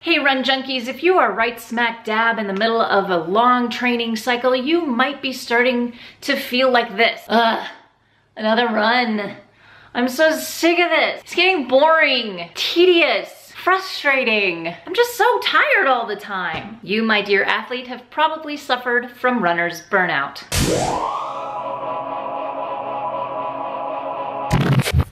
Hey Run Junkies, if you are right smack dab in the middle of a long training cycle, you might be starting to feel like this. Ugh, another run. I'm so sick of this. It's getting boring, tedious, frustrating. I'm just so tired all the time. You, my dear athlete, have probably suffered from runner's burnout.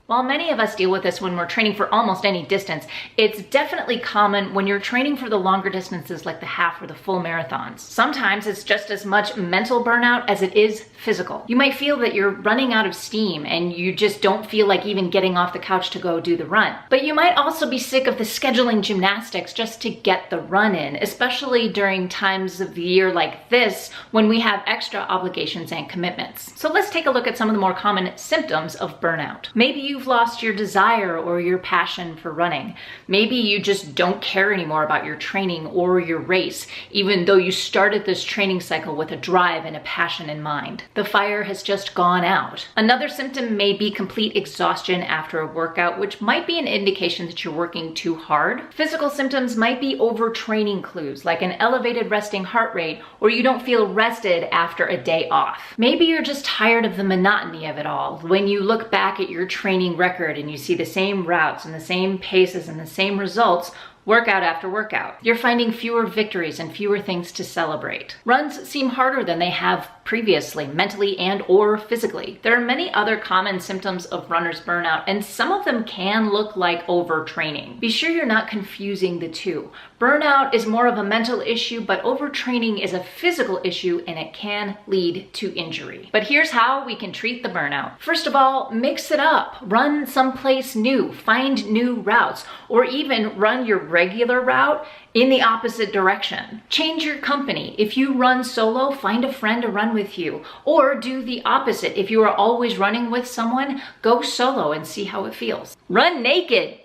While many of us deal with this when we're training for almost any distance, it's definitely common when you're training for the longer distances like the half or the full marathons. Sometimes it's just as much mental burnout as it is physical. You might feel that you're running out of steam and you just don't feel like even getting off the couch to go do the run. But you might also be sick of the scheduling gymnastics just to get the run in, especially during times of the year like this when we have extra obligations and commitments. So let's take a look at some of the more common symptoms of burnout. Maybe you've lost your desire or your passion for running. Maybe you just don't care anymore about your training or your race, even though you started this training cycle with a drive and a passion in mind. The fire has just gone out. Another symptom may be complete exhaustion after a workout, which might be an indication that you're working too hard. Physical symptoms might be overtraining clues, like an elevated resting heart rate, or you don't feel rested after a day off. Maybe you're just tired of the monotony of it all. When you look back at your training record and you see the same routes and the same paces and the same results workout after workout. You're finding fewer victories and fewer things to celebrate. Runs seem harder than they have previously, mentally and or physically. There are many other common symptoms of runner's burnout, and some of them can look like overtraining. Be sure you're not confusing the two. Burnout is more of a mental issue, but overtraining is a physical issue and it can lead to injury. But here's how we can treat the burnout. First of all, mix it up. Run someplace new, find new routes, or even run your regular route in the opposite direction. Change your company. If you run solo, find a friend to run with you. Or do the opposite. If you are always running with someone, go solo and see how it feels. Run naked.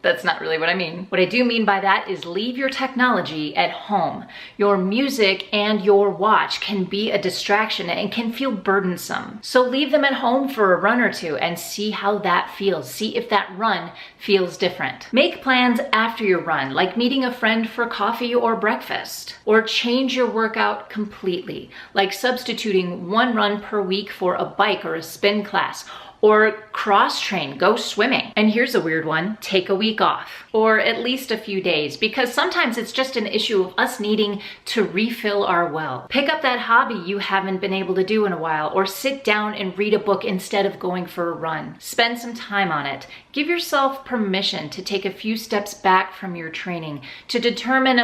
That's not really what I mean. What I do mean by that is leave your technology at home. Your music and your watch can be a distraction and can feel burdensome. So leave them at home for a run or two and see how that feels. See if that run feels different. Make plans after your run, like meeting a friend for coffee or breakfast. Or change your workout completely, like substituting one run per week for a bike or a spin class. Or cross-train, go swimming. And here's a weird one, take a week off. Or at least a few days, because sometimes it's just an issue of us needing to refill our well. Pick up that hobby you haven't been able to do in a while, or sit down and read a book instead of going for a run. Spend some time on it. Give yourself permission to take a few steps back from your training to determine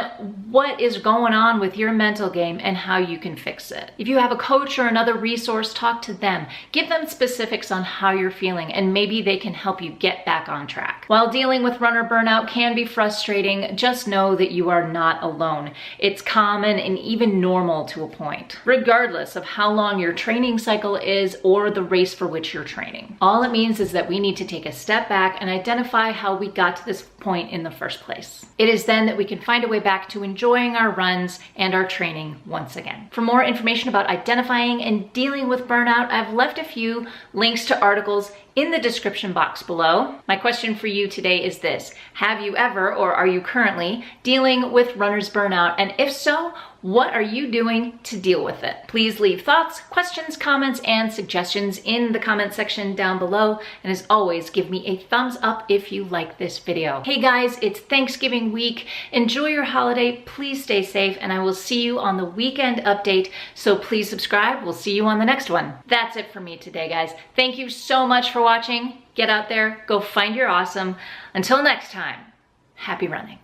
what is going on with your mental game and how you can fix it. If you have a coach or another resource, talk to them. Give them specifics on how you're feeling, and maybe they can help you get back on track. While dealing with runner burnout can be frustrating, just know that you are not alone. It's common and even normal to a point, regardless of how long your training cycle is or the race for which you're training. All it means is that we need to take a step back and identify how we got to this point in the first place. It is then that we can find a way back to enjoying our runs and our training once again. For more information about identifying and dealing with burnout, I've left a few links to articles in the description box below. My question for you today is this: have you ever, or are you currently, dealing with runner's burnout? And if so, what are you doing to deal with it? Please leave thoughts, questions, comments, and suggestions in the comment section down below. And as always, give me a thumbs up if you like this video. Hey guys, it's Thanksgiving week. Enjoy your holiday. Please stay safe, and I will see you on the weekend update. So please subscribe. We'll see you on the next one. That's it for me today, guys. Thank you so much for watching. Get out there, go find your awesome. Until next time, happy running.